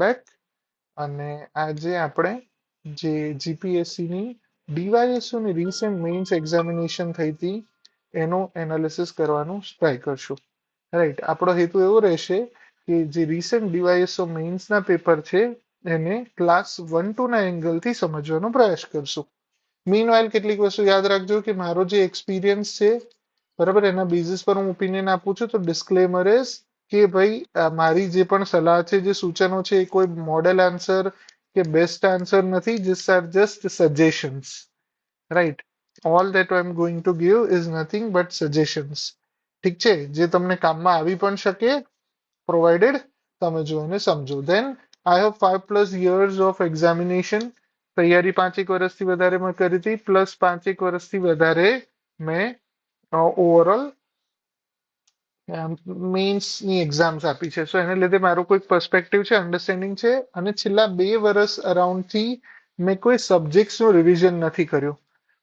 Back અને આજે આપણે જે જીપીએસસી ની ડીવાયએસઓ ની રીસેન્ટ મેઇન્સ એક્ઝામિનેશન થઈ હતી એનું એનાલિસિસ કરવાનું ટ્રાય કરશું. રાઈટ, આપણો હેતુ એવો રહેશે કે જે રીસેન્ટ ડીવાયએસઓ મેઇન્સના પેપર છે એને ક્લાસ 1-2 ના એંગલથી સમજવાનો પ્રયાસ કરશું. મીનવાઇલ કેટલીક વસ્તુ યાદ રાખજો કે મારો જે એક્સપિરિયન્સ છે બરાબર એના બેઝિસ પર હું ઓપિનિયન આપું છું, તો ડિસ્ક્લેમર ઇઝ કે ભાઈ મારી જે પણ સલાહ છે, જે સૂચનો છે, એ કોઈ મોડેલ આન્સર કે બેસ્ટ આન્સર નથી. This R just suggestions. Right, all that I am going to give is nothing but suggestions. ઠીક છે, જે તમને કામમાં આવી પણ શકે પ્રોવાઇડેડ તમે જો એને સમજો. Than I have 5+ years of examination. તૈયારી 5 વર્ષથી વધારે મેં કરી હતી, પ્લસ 5 વર્ષથી વધારે મેં ઓવરઓલ મેઇન્સની એક્ઝામ્સ આપી છે. સો એને લીધે મારો કોઈ પર્સપેક્ટિવ છે, અન્ડરસ્ટેન્ડિંગ છે. અને છેલ્લા 2 વર્ષ અરાઉન્ડથી મેં કોઈ સબ્જેક્ટ્સનું રિવિઝન નથી કર્યું,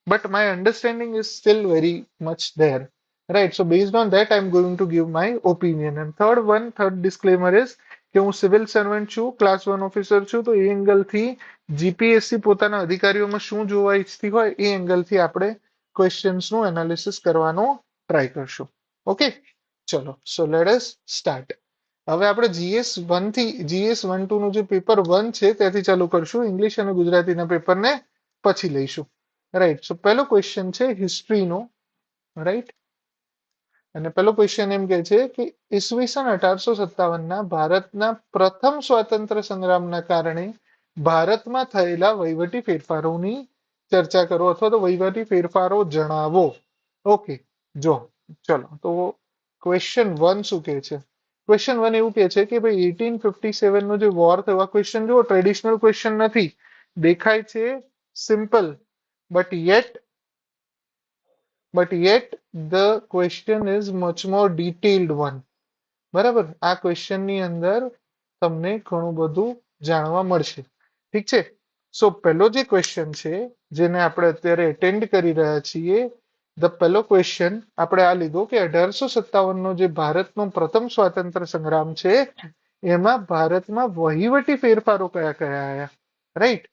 but my understanding is still very much there. Right, so based on that I am going to give my opinion. And third disclaimer is કે હું સિવિલ સર્વન્ટ છું, ક્લાસ 1 ઓફિસર છું, તો એ એંગલથી જીપીએસસી પોતાના અધિકારીઓમાં શું જોવા ઈચ્છતી હોય એ એંગલથી આપણે ક્વેશ્ચન્સનું એનાલિસિસ કરવાનો ટ્રાય કરશું. ઓકે, ચલો, સો લેટ અસ સ્ટાર્ટ. હવે આપણે GS1 થી GS1-2 નું જે પેપર 1 છે ત્યાંથી ચાલુ કરશું. ઇંગ્લિશ અને ગુજરાતીના પેપરને પછી લઈશું. રાઈટ, સો પહેલો ક્વેશ્ચન છે હિસ્ટ્રીનો. રાઈટ, અને પહેલો ક્વેશ્ચન એમ કહે છે કે ઈસવીસન 1857ના ભારતના પ્રથમ સ્વાતંત્ર્ય સંગ્રામના કારણે ભારતમાં થયેલા વહીવટી ફેરફારોની ચર્ચા કરો અથવા તો વહીવટી ફેરફારો જણાવો. ઓકે, જો ચલો તો ક્વેશ્ચન 1 શું કહે છે? ક્વેશ્ચન 1 એવું કહે છે કે ભાઈ 1857 નો જે વોર થયો, આ ક્વેશ્ચન જો ટ્રેડિશનલ ક્વેશ્ચન નથી, દેખાય છે simple, but yet the question is much more detailed one. બરાબર, આ ક્વેશ્ચનની અંદર તમને ઘણું બધું જાણવા મળશે. ઠીક છે, સો પહેલો જે ક્વેશ્ચન છે જેને આપણે અત્યારે એટેન્ડ કરી રહ્યા છીએ, ધ પહેલો ક્વેશ્ચન આપણે આ લીધો કે 1857 નો જે ભારતનો પ્રથમ સ્વાતંત્ર્ય સંગ્રામ છે એમાં ભારતમાં વહીવટી ફેરફારો કયા કયા આવ્યા. રાઈટ,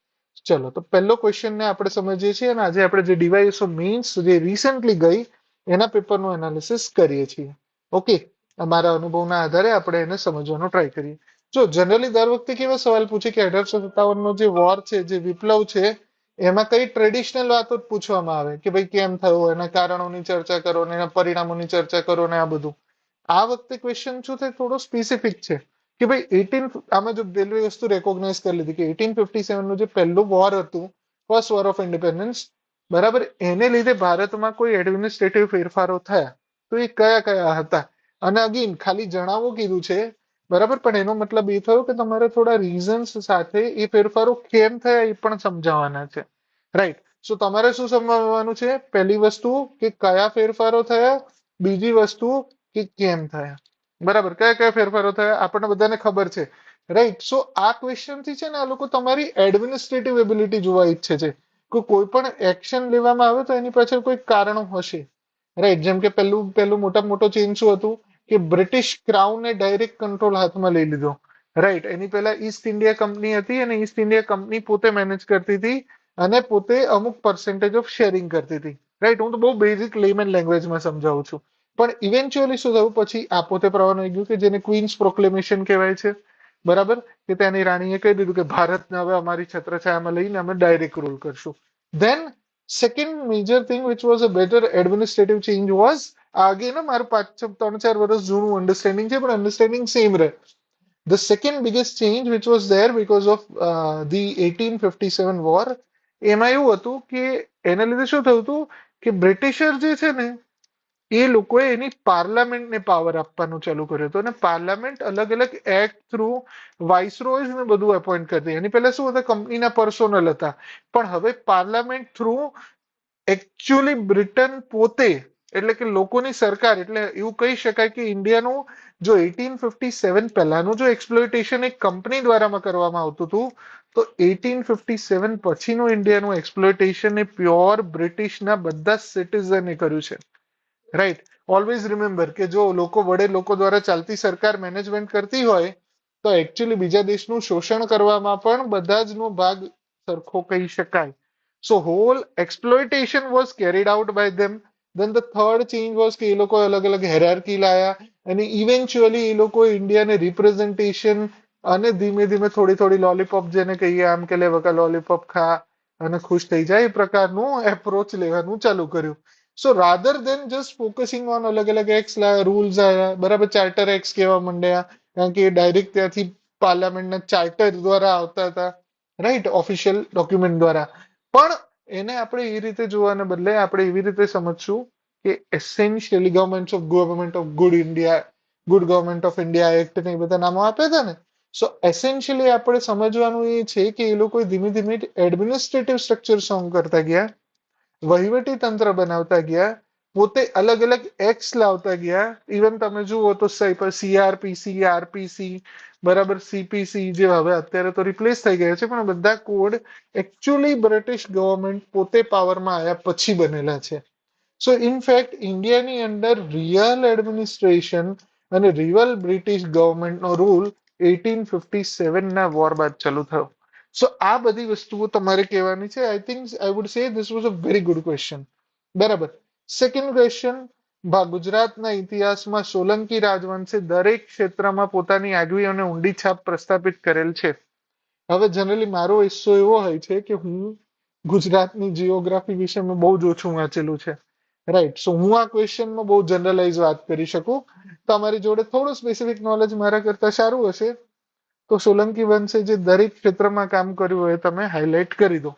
ચલો તો પહેલો ક્વેશ્ચન ને આપણે સમજીએ છીએ અને આજે આપણે જે ડીવાયએસઓ મેઇન્સ જે રિસેન્ટલી ગઈ એના પેપરનું એનાલિસિસ કરીએ છીએ. ઓકે, અમારા અનુભવના આધારે આપણે એને સમજવાનો ટ્રાય કરીએ. જો જનરલી દર વખતે કેવા સવાલ પૂછે કે 1857 નો જે વોર છે, જે વિપ્લવ છે, એમાં કઈ ટ્રેડિશનલ વાતો જ પૂછવામાં આવે કે ભાઈ કેમ થયો, એના કારણોની ચર્ચા કરો ને એના પરિણામોની ચર્ચા કરો ને આ બધું. આ વખતે ક્વેશ્ચન શું છે, થોડો સ્પેસિફિક છે કે ભાઈ આમાં જો પેલી વસ્તુ રેકોગ્નાઇઝ કરી લીધી કે 1857 નું જે પહેલું વોર હતું, ફર્સ્ટ વોર ઓફ ઇન્ડિપેન્ડન્સ, બરાબર, એને લીધે ભારતમાં કોઈ એડમિનિસ્ટ્રેટિવ ફેરફારો થયા તો એ કયા કયા હતા. અને અગેન ખાલી જણાવો કીધું છે, બરાબર, પણ એનો મતલબ એ થયો કે તમારે થોડા રીઝન્સ સાથે એ ફેરફારો કેમ થયા એ પણ સમજાવવાના છે. રાઈટ, સો તમારે શું સમજવાનું છે? પહેલી વસ્તુ કે કયા ફેરફારો થયા, બીજી વસ્તુ કે કેમ થયા. બરાબર, કયા કયા ફેરફારો થયા આપણને બધાને ખબર છે. રાઈટ, સો આ ક્વેશ્ચન થી છે ને આ લોકો તમારી એડમિનિસ્ટ્રેટિવ એબિલિટી જોવા ઈચ્છે છે કે કોઈ પણ એક્શન લેવામાં આવે તો એની પાછળ કોઈ કારણો હશે. રાઈટ, જેમ કે પહેલું મોટા મોટો ચેન્જ શું હતું કે બ્રિટિશ ક્રાઉને ડાયરેક્ટ કંટ્રોલ હાથમાં લઈ લીધો. રાઈટ, એની પહેલા ઈસ્ટ ઇન્ડિયા કંપની હતી અને ઈસ્ટ ઇન્ડિયા કંપની પોતે મેનેજ કરતી હતી અને પોતે અમુક પર્સન્ટેજ ઓફ શેરિંગ કરતી હતી. રાઈટ, હું તો બહુ બેઝિક લેમેન લેંગ્વેજમાં સમજાવું છું. પણ ઇવેન્ચ્યુઅલી શું થયું, પછી આ પોતે પ્રવાનું આવી ગયું કે જેને ક્વીન્સ પ્રોક્લેમેશન કહેવાય છે. બરાબર, કે ત્યાંની રાણીએ કહી દીધું કે ભારતને હવે અમારી છત્રછાયામાં લઈને અમે ડાયરેક્ટ રૂલ કરશું. Then second major thing which was a better administrative change was, આગે ને મારું 3-4 વર્ષ જૂનું અન્ડરસ્ટેન્ડિંગ છે પણ અન્ડરસ્ટેન્ડિંગ સેમ રહે. The second biggest change which was there because of the 1857 war, એમાં એવું હતું કે એના લીધે શું થયું હતું કે બ્રિટિશર જે છે ને એ લોકોએ એની પાર્લામેન્ટને પાવર આપવાનું ચાલુ કર્યું હતું અને પાર્લામેન્ટ અલગ અલગ એક્ટ થ્રુ વાઇસરોયઝ ને બધું એપોઇન્ટ કરતી. એની પહેલા શું હતા, કંપનીના પર્સોનલ હતા, પણ હવે પાર્લામેન્ટ થ્રુ એકચ્યુઅલી બ્રિટન પોતે એટલે કે લોકોની સરકાર, એટલે એવું કહી શકાય કે ઇન્ડિયાનું જો 1857 પહેલાનું જો એક્સપ્લોઇટેશન એક કંપની દ્વારામાં કરવામાં આવતું હતું, તો 1857 પછીનું ઇન્ડિયાનું એક્સપ્લોઇટેશન એ પ્યોર બ્રિટિશના બધા સિટીઝને કર્યું છે. રાઈટ, ઓલવેઝ રિમેમ્બર કે જો લોકો વડે લોકો દ્વારા ચાલતી સરકાર મેનેજમેન્ટ કરતી હોય તો એકચ્યુઅલી બીજા દેશનું શોષણ કરવામાં પણ બધા જ નો ભાગ સરખો કહી શકાય. So whole exploitation was carried out by them. Then the third change was કે એ લોકો અલગ અલગ હેરાર્કી લાયા અને ઇવેન્ચ્યુઅલી એ લોકો ઇન્ડિયાને રિપ્રેઝન્ટેશન અને ધીમે ધીમે થોડી થોડી લોલીપોપ જેને કહીએ આમ કે લે વકા લોલીપોપ ખા અને ખુશ થઈ જાય એ પ્રકારનું એપ્રોચ લેવાનું ચાલુ કર્યું. So rather than just focusing on અલગ અલગ એક્સ રૂલ્સ આવ્યા, બરાબર, ચાર્ટર એક્ટ કહેવા માંડ્યા કારણ કે ડાયરેક્ટ ત્યાંથી પાર્લામેન્ટના ચાર્ટર દ્વારા આવતા હતા, રાઈટ, ઓફિશિયલ ડોક્યુમેન્ટ દ્વારા. પણ એને આપણે એ રીતે જોવાને બદલે આપણે એવી રીતે સમજશું કે essentially government of good India, good government of India act ને એ બધા નામો આપ્યા હતા ને. સો એસેન્શિયલી આપણે સમજવાનું એ છે કે એ લોકો ધીમે ધીમે એડમિનિસ્ટ્રેટિવ સ્ટ્રક્ચર સોંગ કરતા ગયા, વહીવટી તંત્ર બનાવતા ગયા, પોતે અલગ અલગ એક્ટ્સ લાવતા ગયા. ઇવન તમે જુઓ તો સીઆરપીસી, આરપીસી, બરાબર, સીપીસી જેવા હવે અત્યારે તો રિપ્લેસ થઈ ગયા છે પણ બધા કોડ એકચ્યુઅલી બ્રિટિશ ગવર્મેન્ટ પોતે પાવરમાં આવ્યા પછી બનેલા છે. સો ઇનફેક્ટ ઇન્ડિયાની અંદર રિયલ એડમિનિસ્ટ્રેશન અને રિયલ બ્રિટિશ ગવર્મેન્ટનો રૂલ 1857 ના વોર બાદ ચાલુ થયો. સો આ બધી વસ્તુઓ તમારે કહેવાની છે. I think I would say this was a very good question. બરાબર. સેકન્ડ ક્વેશ્ચન, ગુજરાતના ઇતિહાસમાં સોલંકી રાજવંશે દરેક ક્ષેત્રમાં પોતાની આગવી અને ઊંડી છાપ પ્રસ્થાપિત કરેલ છે. હવે જનરલી મારો હિસ્સો એવો હોય છે કે હું ગુજરાતની જીઓગ્રાફી વિશે મેં બહુ જ ઓછું વાંચેલું છે, રાઈટ. સો હું આ ક્વેશ્ચનમાં બહુ જનરલાઇઝ વાત કરી શકું. તમારી જોડે થોડું સ્પેસિફિક નોલેજ મારા કરતા સારું હશે તો સોલંકી વંશે જે દરેક ક્ષેત્રમાં કામ કર્યું હોય તમે હાઇલાઇટ કરી દો.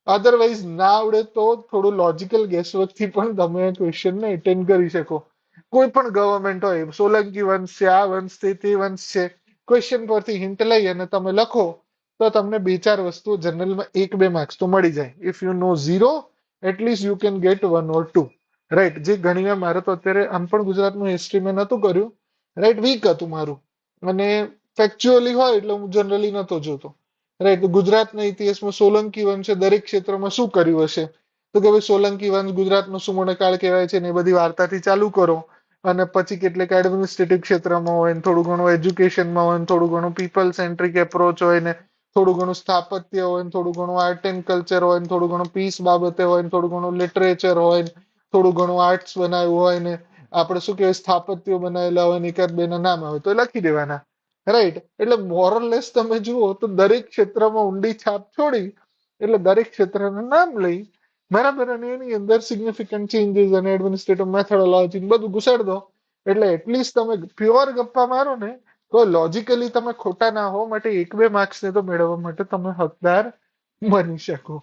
અધરવાઇઝ ના આવડે તો થોડું લોજિકલ ગેસવર્કથી પણ તમે ક્વેશ્ચનને એટેન્ડ કરી શકો. કોઈ પણ ગવર્મેન્ટ હોય, સોલંકી વંશ છે, આ વંશ છે, તે વંશ છે, ક્વેશ્ચન પરથી હિન્ટ લઈ અને તમે લખો તો તમને બે ચાર વસ્તુઓ જનરલમાં 1-2 માર્ક્સ તો મળી જાય. If you know 0 at least you can get 1 or 2, right. જે ઘણીવાર મારે તો અત્યારે આમ પણ ગુજરાતનું હિસ્ટ્રી મેં નહોતું કર્યું, રાઈટ, વીક હતું મારું અને ફેક્ચ્યુઅલી હોય એટલે હું જનરલી નહોતો જોતો, રાઈટ. ગુજરાતના ઇતિહાસમાં સોલંકી વંશે દરેક ક્ષેત્રમાં શું કર્યું હશે તો કે ભાઈ સોલંકી વંશ ગુજરાતનો સુવર્ણકાળ કહેવાય છે ને એ બધી વાર્તાથી ચાલુ કરો અને પછી કેટલીક એડમિનિસ્ટ્રેટિવ ક્ષેત્રમાં હોય ને થોડું ઘણું એજ્યુકેશનમાં હોય ને થોડું ઘણું પીપલ સેન્ટ્રિક એપ્રોચ હોય ને થોડું ઘણું સ્થાપત્ય હોય ને થોડું ઘણું આર્ટ એન્ડ કલ્ચર હોય ને થોડું ઘણું પીસ બાબતે હોય ને થોડું ઘણું લિટરેચર હોય ને થોડું ઘણું આર્ટ્સ બનાવ્યું હોય ને આપણે શું કહેવાય સ્થાપત્યો બનાવેલા હોય ને એકાદ બે ના નામ આવે તો લખી દેવાના, રાઈટ. એટલે મોરલેસ તમે જુઓ તો દરેક ક્ષેત્રમાં ઊંડી છાપ છોડી એટલે દરેક ક્ષેત્રના નામ લઈ, બરાબર, અને એની અંદર સિગ્નિફિકન્ટ ચેન્જીસ અને એડમિનિસ્ટ્રેટિવ મેથોડોલોજી બધું ઘુસાડી દો એટલે એટલીસ્ટ તમે પ્યોર ગપ્પા મારો ને તો લોજિકલી તમે ખોટા ના હો માટે 1-2 માર્ક્સ ને તો મેળવવા માટે તમે હકદાર બની શકો.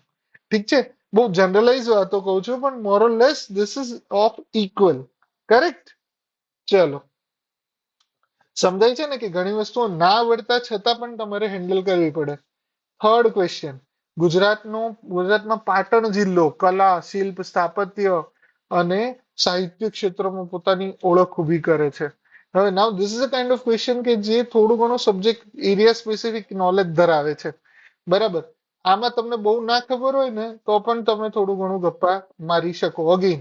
ઠીક છે. બહુ જનરલાઇઝ વાતો કહું છું પણ more or less this is of equal, correct. ચલો, સમજાય છે ને કે ઘણી વસ્તુઓ ના આવડતા છતાં પણ તમારે હેન્ડલ કરવી પડે. થર્ડ ક્વેશ્ચન, ગુજરાતમાં પાટણ જિલ્લો કલા, શિલ્પ, સ્થાપત્ય અને સાહિત્ય ક્ષેત્રમાં પોતાની ઓળખ ઊભી કરે છે. હવે now this is a kind of question કે જે થોડું ઘણું સબ્જેક્ટ એરિયા સ્પેસિફિક નોલેજ ધરાવે છે, બરાબર. આમાં તમને બહુ ના ખબર હોય ને તો પણ તમે થોડું ઘણું ગપ્પા મારી શકો અગેન.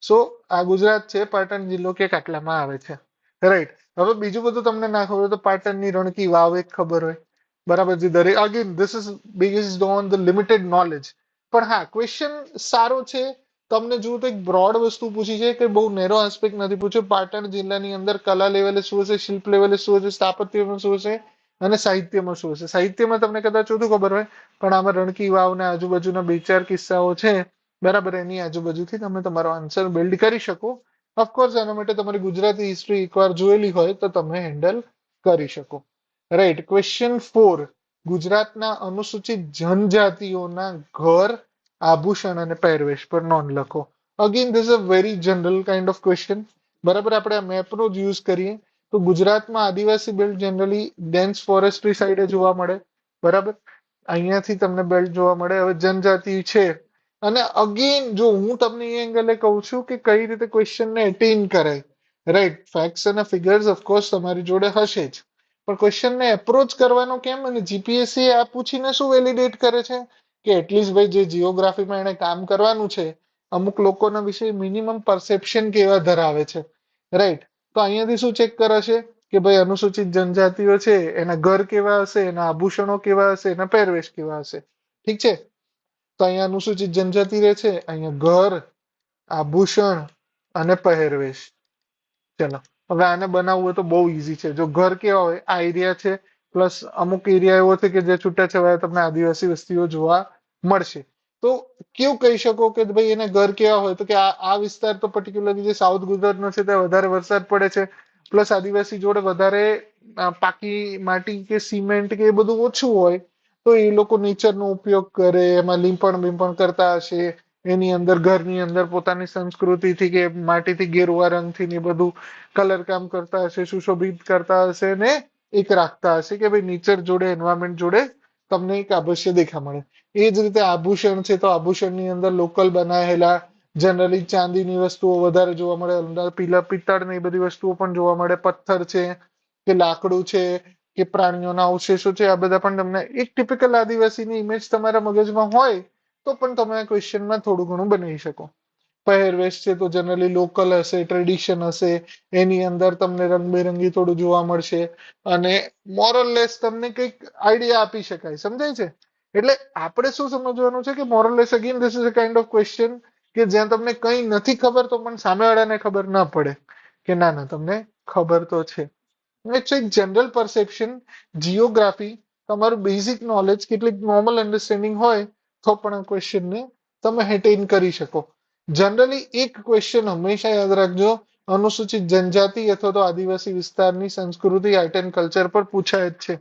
સો આ ગુજરાત છે, પાટણ જિલ્લો કે આટલામાં આવે છે, રાઈટ. હવે બીજું બધું તમને ના ખબર હોય તો પાટણની રણકી વાવ એક ખબર હોય, બરાબર. જે દરેક again this is based on the limited knowledge. પણ હા, ક્વેશ્ચન સારો છે. તમને જુઓ તો એક બ્રોડ વસ્તુ પૂછી છે કે બહુ નેરો આસ્પેક્ટ નથી પૂછ્યો. પાટણ જિલ્લાની અંદર કલા લેવલે શું હશે, શિલ્પ લેવલે શું હશે, સ્થાપત્યમાં શું હશે અને સાહિત્યમાં શું હશે. સાહિત્યમાં તમને કદાચ ઓછું ખબર હોય પણ આમાં રણકી વાવના આજુબાજુના બે ચાર કિસ્સાઓ છે, બરાબર. એની આજુબાજુથી તમે તમારો આન્સર બિલ્ડ કરી શકો. ઓફકોર્સ એના માટે તમારી ગુજરાતી હિસ્ટ્રી એકવાર જોયેલી હોય તો તમે હેન્ડલ કરી શકો, રાઈટ. ક્વેશ્ચન 4, ગુજરાતના અનુસૂચિત જનજાતિઓના ઘર, આભૂષણ અને પહેરવેશ પર નોંધ લખો. Again this a very general kind of question, બરાબર. આપણે આ મેપનો જ યુઝ કરીએ તો ગુજરાતમાં આદિવાસી બેલ્ટ જનરલી ડેન્સ ફોરેસ્ટ્રી સાઈડે જોવા મળે, બરાબર. અહીંયાથી તમને બેલ્ટ જોવા મળે. હવે જનજાતિ છે અને અગેન જો હું તમને એ એંગલે કહું છું કે કઈ રીતે ક્વેશ્ચનને એટેન કરાય, રાઈટ. ફેક્ટ્સ અને ફિગર્સ ઓફકોર્સ તમારી જોડે હશે જ પણ ક્વેશ્ચનને એપ્રોચ કરવાનો કેમ અને જીપીએસસી આ પૂછીને શું વેલિડેટ કરે છે કે એટલીસ્ટ ભાઈ જે જીઓગ્રાફીમાં એને કામ કરવાનું છે અમુક લોકોના વિશે મિનિમમ પરસેપ્શન કેવા ધરાવે છે, રાઈટ. તો અહીંયાથી શું ચેક કરે છે કે ભાઈ અનુસૂચિત જનજાતિઓ છે એના ઘર કેવા હશે, એના આભૂષણો કેવા હશે, એના પહેરવેશ કેવા હશે. ઠીક છે, તો અહીંયા અનુસૂચિત જનજાતિ રહે છે, અહીંયા ઘર, આભૂષણ અને પહેરવેશ. ચલો હવે આને બનાવવું હોય તો બહુ ઈઝી છે. જો ઘર કેવા હોય, આ એરિયા છે, પ્લસ અમુક એરિયા એવો છે કે જે છૂટાછવાયા તમને આદિવાસી વસ્તીઓ જોવા મળશે. તો કેવું કહી શકો કે ભાઈ એને ઘર કેવા હોય, તો કે આ વિસ્તાર તો પર્ટિક્યુલરલી જે સાઉથ ગુજરાતનો છે ત્યાં વધારે વરસાદ પડે છે, પ્લસ આદિવાસી જોડે વધારે પાકી માટી કે સિમેન્ટ કે એ બધું ઓછું હોય, તો એ લોકો નેચરનો ઉપયોગ કરે, એમાં લીંપણ બીંપણ કરતા હશે, એની અંદર ઘરની અંદર પોતાની સંસ્કૃતિથી કે માટીથી ગેરુવા રંગથી ને બધું કલર કામ કરતા હશે, સુશોભિત કરતા હશે ને એક રાખતા હશે કે ભાઈ નેચર જોડે, એન્વાયરમેન્ટ જોડે તમને એક આભસ્ય દેખા મળે. એ જ રીતે આભૂષણ છે, તો આભૂષણની અંદર લોકલ બનાવેલા જનરલી ચાંદીની વસ્તુઓ વધારે જોવા મળે, અંદર પીલા પિત્તળ ને એ બધી વસ્તુઓ પણ જોવા મળે, પથ્થર છે કે લાકડું છે કે પ્રાણીઓના અવશેષો છે, આ બધા પણ તમને એક ટિપિકલ આદિવાસીની ઇમેજ તમારા મગજમાં હોય તો પણ તમે આ ક્વેશ્ચનમાં થોડું ઘણું બનાવી શકો. પહેરવેશ છે તો જનરલી લોકલ હશે, ટ્રેડિશન હશે, એની અંદર તમને રંગબેરંગી થોડું જોવા મળશે, અને મોરલેસ તમને કંઈક આઈડિયા આપી શકાય. સમજાય છે? એટલે આપણે શું સમજવાનું છે કે more or less again this is a kind of question કે જ્યાં તમને કંઈ નથી ખબર તો પણ સામેવાળાને ખબર ના પડે કે ના ના તમને ખબર તો છે. ઇટ્સ એક જનરલ પરસેપ્શન. જીઓગ્રાફી, તમારું બેઝિક નોલેજ, કેટલીક નોર્મલ અન્ડરસ્ટેન્ડિંગ હોય તો પણ આ ક્વેશ્ચનને તમે હેટેન કરી શકો. જનરલી એક ક્વેશ્ચન હંમેશા યાદ રાખજો, અનુસૂચિત જનજાતિ અથવા તો આદિવાસી વિસ્તારની સંસ્કૃતિ, આર્ટ એન્ડ કલ્ચર પર પૂછાય જ છે,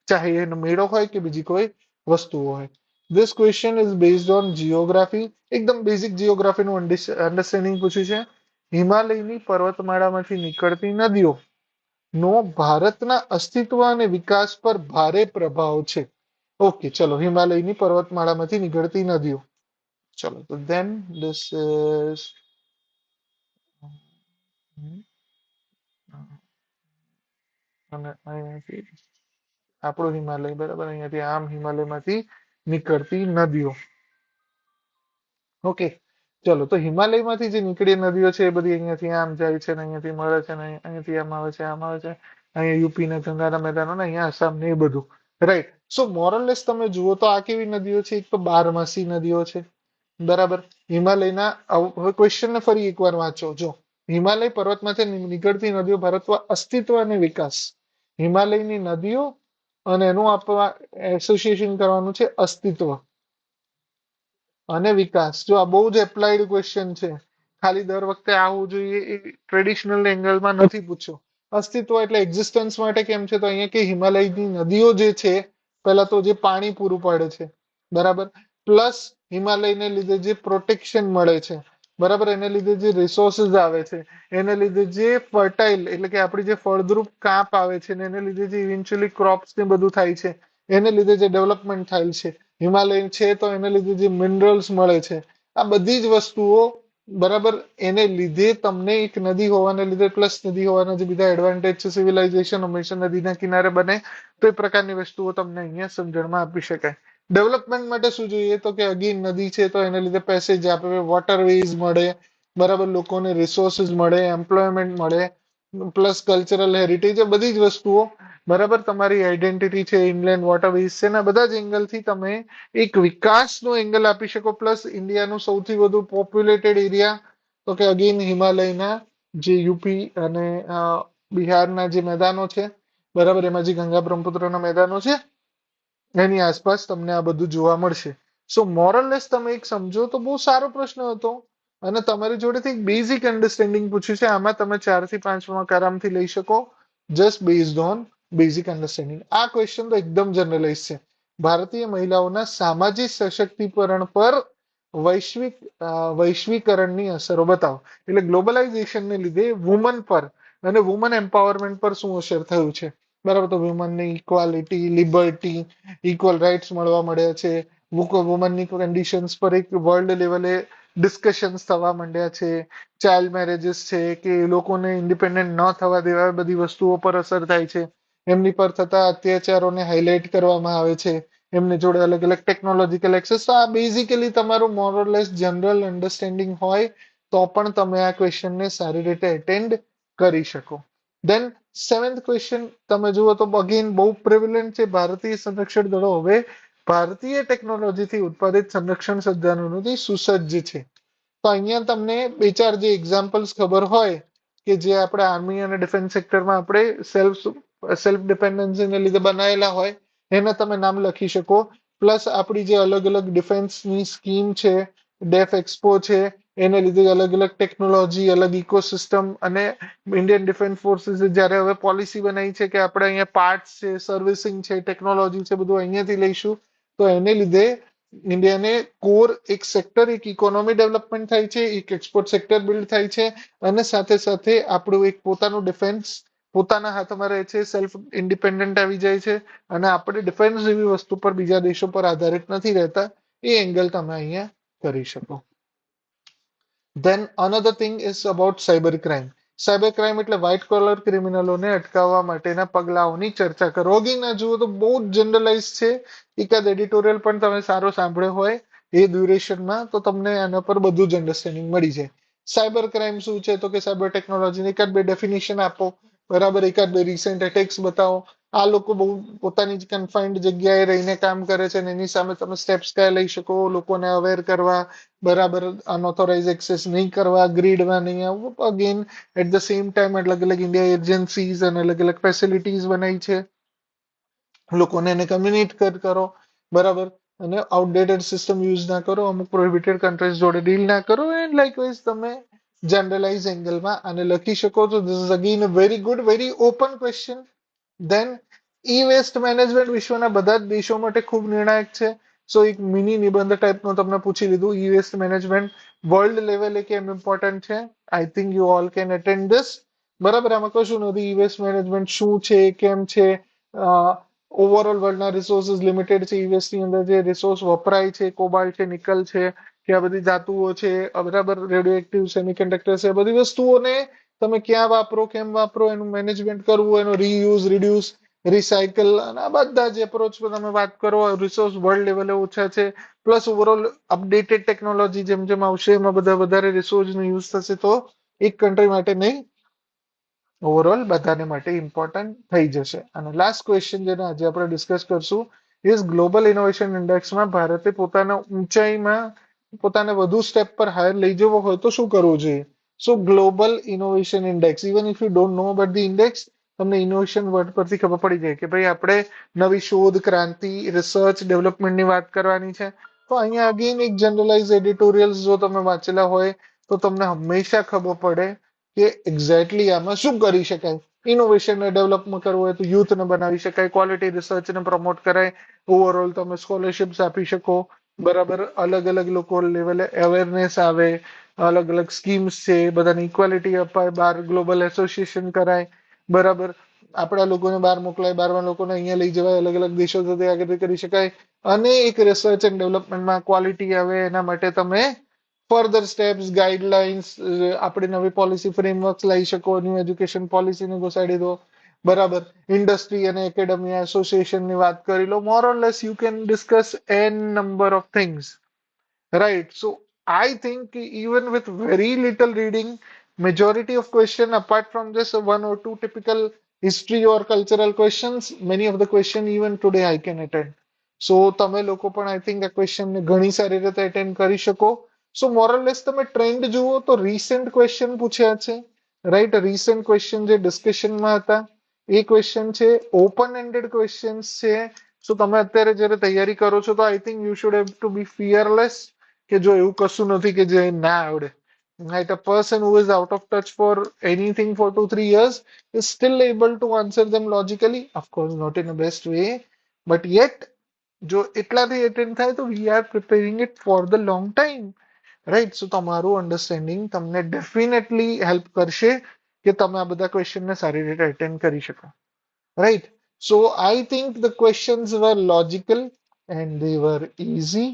ચાહે એનો મેળો હોય કે બીજી કોઈ વસ્તુઓ હોય. This question is based on geography. એકદમ બેઝિક જીઓગ્રાફીનું અન્ડરસ્ટેન્ડિંગ પૂછ્યું છે. હિમાલયની પર્વતમાળામાંથી નીકળતી નદીઓ નો ભારતના અસ્તિત્વ અને વિકાસ પર ભારે પ્રભાવ છે. ઓકે, ચલો હિમાલયની પર્વતમાળામાંથી નીકળતી નદીઓ. ચલો તો ધેન ધીસ ઇઝ અને અહીંયાથી આપણું હિમાલય, બરાબર, અહીંયાથી આમ હિમાલયમાંથી નીકળતી નદીઓ. ઓકે, ચલો તો હિમાલયમાંથી જે નીકળી નદીઓ છે એ બધી અહીંયાથી આમ જાય છે ને અહીંયાથી મળે છે ને અહીંયાથી આમ આવે છે, આમ આવે છે, અહીંયા યુપીના ગંગાના મેદાનો ને અહીંયા આસામ ને એ બધું. રાઈટ. સો મોરલેસ તમે જુઓ તો આ કેવી નદીઓ છે? એક તો બારમાસી નદીઓ છે, બરાબર. હિમાલયના હવે ક્વેશ્ચનને ફરી એકવાર વાંચો. જો હિમાલય પર્વતમાંથી નીકળતી નદીઓ ભારતમાં અસ્તિત્વ અને વિકાસ. હિમાલયની નદીઓ અને એનું આપણે એસોસિએશન કરવાનું છે અસ્તિત્વ અને વિકાસ. જો આ બહુ જ એપ્લાઇડ ક્વેશ્ચન છે, ખાલી દર વખતે આવવું જોઈએ એ ટ્રેડિશનલ એંગલમાં નથી પૂછ્યો. અસ્તિત્વ એટલે એક્ઝિસ્ટન્સ માટે કેમ છે, તો અહીંયા કે હિમાલયની નદીઓ જે છે, પહેલા તો જે પાણી પૂરું પાડે છે, બરાબર, પ્લસ હિમાલયને લીધે જે પ્રોટેક્શન મળે છે, બરાબર, એને લીધે જે રિસોર્સિસ આવે છે, એને લીધે જે ફર્ટાઇલ એટલે કે આપણી જે ફળદ્રુપ કાપ આવે છે ને એને લીધે જે ઇવેન્ચ્યુઅલી ક્રોપ્સ ને બધું થાય છે, એને લીધે જે ડેવલપમેન્ટ થાય છે, હિમાલય છે તો એને લીધે જે મિનરલ્સ મળે છે, આ બધી જ વસ્તુઓ, બરાબર, એને લીધે તમને એક નદી હોવાને લીધે પ્લસ નદી હોવાના જે બધા એડવાન્ટેજ છે, સિવિલાઇઝેશન હંમેશા નદીના કિનારે બને, તો એ પ્રકારની વસ્તુઓ તમને અહીંયા સમજણમાં આપી શકાય. ડેવલપમેન્ટ માટે શું જોઈએ, તો કે અગેન નદી છે તો એને લીધે પેસેજ આપે, વોટરવેઝ મળે, બરાબર, લોકોને રિસોર્સિસ મળે, એમ્પ્લોયમેન્ટ મળે, પ્લસ કલ્ચરલ હેરિટેજ, બધી જ વસ્તુઓ, બરાબર, તમારી આઈડેન્ટિટી છે, ઇનલેન્ડ વોટરવેઝ છે ને બધા જ એંગલથી તમે એક વિકાસનો એંગલ આપી શકો. પ્લસ ઇન્ડિયાનું સૌથી વધુ પોપ્યુલેટેડ એરિયા તો કે અગેન હિમાલયના જે યુપી અને બિહારના જે મેદાનો છે, બરાબર, એમાં જે ગંગા બ્રહ્મપુત્રના મેદાનો છે એની આસપાસ તમને આ બધું જોવા મળશે. સો મોરલેસ તમે એક સમજો તો બહુ સારો પ્રશ્ન હતો, અને તમારી જોડેથી એક બેઝિક અન્ડરસ્ટેન્ડિંગ પૂછ્યું છે. આમાં તમે 4 થી 5 માર્ક આરામથી લઈ શકો, just based on basic understanding. આ ક્વેશ્ચન તો એકદમ જનરલાઇઝ છે. ભારતીય મહિલાઓના સામાજિક સશક્તિકરણ પર વૈશ્વિકરણની અસરો બતાવો. એટલે ગ્લોબલાઇઝેશનને લીધે વુમન પર અને વુમન એમ્પાવરમેન્ટ પર શું અસર થયું છે, બરાબર. તો વુમનને ઇક્વાલિટી, લિબર્ટી, ઇક્વલ રાઇટ્સ મળવા મળ્યા છે. વુમનની કન્ડિશન્સ પર એક વર્લ્ડ લેવલે ડિસ્કશન્સ થવા માંડ્યા છે. ચાઇલ્ડ મેરેજીસ છે કે એ લોકોને ઇન્ડિપેન્ડન્ટ ન થવા દેવા, બધી વસ્તુઓ પર અસર થાય છે. એમની પર થતા અત્યાચારોને હાઇલાઇટ કરવામાં આવે છે, એમની જોડે અલગ અલગ ટેકનોલોજીકલ એક્સેસ. તો આ બેઝિકલી તમારું મોરલેસ જનરલ અન્ડરસ્ટેન્ડિંગ હોય તો પણ તમે આ ક્વેશ્ચનને સારી રીતે એટેન્ડ કરી શકો. દેન સેવન્થ ક્વેશ્ચન તમે જુઓ તો અગેન બહુ પ્રિવિલન્ટ છે. ભારતીય સંરક્ષણ દળો હવે ભારતીય ટેકનોલોજીથી ઉત્પાદિત સંરક્ષણ સાધનોથી સુસજ્જ છે. તો અહીંયા તમને બે ચાર જે એક્ઝામ્પલ્સ ખબર હોય કે જે આપણે આર્મી અને ડિફેન્સ સેક્ટરમાં આપણે સેલ્ફ ડિપેન્ડન્સીને લીધે બનાવેલા હોય એના તમે નામ લખી શકો. પ્લસ આપણી જે અલગ અલગ ડિફેન્સની સ્કીમ છે, ડેફ એક્સપો છે, એને લીધે અલગ અલગ ટેકનોલોજી, અલગ ઇકોસિસ્ટમ અને ઇન્ડિયન ડિફેન્સ ફોર્સીસે જ્યારે હવે પોલિસી બનાવી છે કે આપણે અહીંયા પાર્ટસ છે, સર્વિસિંગ છે, ટેકનોલોજી છે, બધું અહીંયાથી લઈશું. તો એને લીધે ઇન્ડિયાને કોર એક સેક્ટર, એક ઇકોનોમી ડેવલપમેન્ટ થાય છે, એક એક્સપોર્ટ સેક્ટર બિલ્ડ થાય છે અને સાથે સાથે આપણું એક પોતાનું ડિફેન્સ પોતાના હાથમાં રહે છે, સેલ્ફ ઇન્ડિપેન્ડન્ટ આવી જાય છે અને આપણે ડિફેન્સ જેવી વસ્તુ પર બીજા દેશો પર આધારિત નથી રહેતા. એ એંગલ તમે અહીંયા કરી શકો. Then another thing is about cyber crime. Cyber crime એટલે વ્હાઇટ કોલર ક્રિમિનલોને અટકાવવા માટેના પગલાઓની ચર્ચા કરો. અગેન આ જુઓ તો બહુ જ જનરલાઇઝ છે. એકાદ એડિટોરિયલ પણ તમે સારો સાંભળ્યો હોય એ ડ્યુરેશનમાં તો તમને આના પર બધું જ અન્ડરસ્ટેન્ડિંગ મળી જાય. સાયબર ક્રાઇમ શું છે તો કે સાયબર ટેકનોલોજીની એકાદ બે ડેફિનેશન આપો, બરાબર, એકાદ બે રિસેન્ટ એટેક્સ બતાવો. આ લોકો બહુ પોતાની જ કન્ફાઇન્ડ જગ્યાએ રહીને કામ કરે છે અને એની સામે તમે સ્ટેપ્સ કયા લઈ શકો લોકોને અવેર કરવા, બરાબર, અનઓથોરાઇઝ એક્સેસ નહીં કરવા, ગ્રીડમાં નહીં આવવું. Again at the same time અલગ અલગ ઇન્ડિયા એજન્સીઝ અને અલગ અલગ ફેસિલિટીઝ બનાવી છે, લોકોને એને કમ્યુનિકેટ કરો, બરાબર, અને આઉટડેટેડ સિસ્ટમ યુઝ ના કરો, અમુક પ્રોહિબિટેડ કન્ટ્રીઝ જોડે ડીલ ના કરો. એન્ડ લાઇકવાઇઝ તમે જનરલાઇઝ એંગલમાં આને લખી શકો છો. This is again a very good, very open question. Then ઈ વેસ્ટ મેનેજમેન્ટ વિશ્વના બધા જ દેશો માટે ખૂબ નિર્ણાયક છે. સો એક મિની નિબંધ ટાઈપનું તમને પૂછી લીધું ઈ વેસ્ટ મેનેજમેન્ટ વર્લ્ડ લેવલે કેમ ઇમ્પોર્ટન્ટ છે. આઈ think you all can attend this. બરાબર, આમાં કશું નથી. ઈ વેસ્ટ મેનેજમેન્ટ શું છે, કેમ છે, ઓવરઓલ વર્લ્ડના રિસોર્સિસ લિમિટેડ છે. ઈ વેસ્ટની અંદર જે રિસોર્સ વપરાય છે, કોબાલ્ટ છે, નિકલ છે, કે આ બધી ધાતુઓ છે, બરાબર, રેડિયો એક્ટિવ સેમિકન્ડક્ટર છે, બધી વસ્તુઓને તમે ક્યાં વાપરો, કેમ વાપરો, એનું મેનેજમેન્ટ કરવું, એનો રીયુઝ, રિડ્યુસ, રિસાયકલ અને આ બધા જ એપ્રોચ પર તમે વાત કરો. રિસોર્સ વર્લ્ડ લેવલે ઓછા છે. પ્લસ ઓવરઓલ અપડેટેડ ટેકનોલોજી જેમ જેમ આવશે એમાં બધા વધારે રિસોર્સનો યુઝ થશે તો એક કન્ટ્રી માટે નહીં, ઓવરઓલ બધાને માટે ઇમ્પોર્ટન્ટ થઈ જશે. અને લાસ્ટ ક્વેશ્ચન જેને આજે આપણે ડિસ્કસ કરશું ઇઝ ગ્લોબલ ઇનોવેશન ઇન્ડેક્સમાં ભારતે પોતાના ઊંચાઈમાં પોતાને વધુ સ્ટેપ પર હાયર લઈ જવો હોય તો શું કરવું જોઈએ? So global innovation index, even if you don't know about the index, તમને ઇનોવેશન વર્ડ પરથી ખબર પડી જાય કે ભાઈ આપણે નવી શોધ, ક્રાંતિ, રિસર્ચ, ડેવલપમેન્ટની વાત કરવાની છે. તો અહીંયા અગેન એક જનરલાઇઝ એડિટોરિયલ્સ જો તમે વાંચેલા હોય તો તમને હંમેશા ખબર પડે કે એક્ઝેક્ટલી આમાં શું કરી શકાય. ઇનોવેશનને ડેવલપમાં કરવું હોય તો યુથને બનાવી શકાય, ક્વોલિટી રિસર્ચને પ્રમોટ કરાય, ઓવરઓલ તમે સ્કોલરશિપ્સ આપી શકો, બરાબર, અલગ અલગ લોકો લેવલે અવેરનેસ આવે, અલગ અલગ સ્કીમ્સ છે, બધાને ઇક્વાલિટી અપાય, બહાર ગ્લોબલ એસોસિએશન કરાય, બરાબર, આપણા લોકોને બહાર મોકલાય, બહારના લોકોને અહીંયા લઈ જવાય, અલગ અલગ દેશો સાથે આગળ કરી શકાય અને એક રિસર્ચ એન્ડ ડેવલપમેન્ટમાં ક્વોલિટી આવે એના માટે તમે ફર્ધર સ્ટેપ્સ, ગાઈડલાઇન્સ, આપણે નવી પોલિસી ફ્રેમવર્ક્સ લઈ શકો, ન્યૂ એજ્યુકેશન પોલિસીને ઘોસાડી દો, બરાબર, ઇન્ડસ્ટ્રી અને એકેડેમિયા એસોસિએશનની વાત કરી લો. More or less you can discuss an number of things, right? So I think even with very little reading, majority of question apart from just one or two typical history or cultural questions, many of the question even today I can attend. So તમે લોકો પણ I think આ question ને ઘણી સારી રીતે attend કરી શકો. સો મોરલેસ તમે ટ્રેન્ડ જુઓ તો રિસેન્ટ ક્વેશ્ચન પૂછ્યા છે, રાઈટ? રિસેન્ટ ક્વેશ્ચન જે ડિસ્કશનમાં હતા એ ક્વેશ્ચન છે, ઓપન એન્ડેડ ક્વેશ્ચન્સ છે. સો તમે અત્યારે જ્યારે તૈયારી કરો છો તો I think you should have to be fearless કે જો એવું કશું નથી કે જે ના આવડે. Right, a person who is out of touch for anything for 2 3 years is still able to answer them logically, of course not in the best way, but yet જો એટલાથી એટેન્ડ થાય તો we are preparing it for the long time, right? So તમારું understanding તમને definitely help કરશે કે તમે આ બધા ક્વેશ્ચનને સારી રીતે એટેન્ડ કરી શકો, right? So I think the questions were logical and they were easy,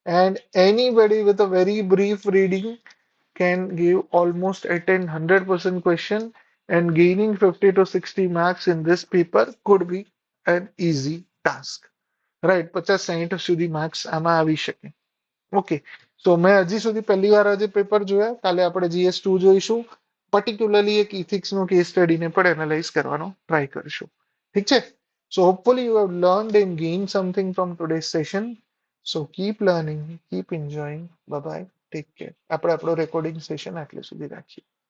and anybody with a very brief reading can give almost attend 100% question, and gaining 50 to 60 marks in this paper could be an easy task, right? 50 60 સુધી marks આમાં આવી શકે. Okay, સો મેં હજી સુધી પહેલી વાર આજે પેપર જોયા, કાલે આપણે GS2 જોઈશું. પર્ટિક્યુલરલી એક ઇથિક્સ નો કેસ સ્ટડીને પણ એનાલાઇઝ કરવાનો ટ્રાય કરશું. ઠીક છે. So hopefully you have learned and gained something from today's session. So keep learning, keep enjoying. Bye bye. Take care. આપણે આપણો રેકોર્ડિંગ સેશન આટલે સુધી રાખીએ.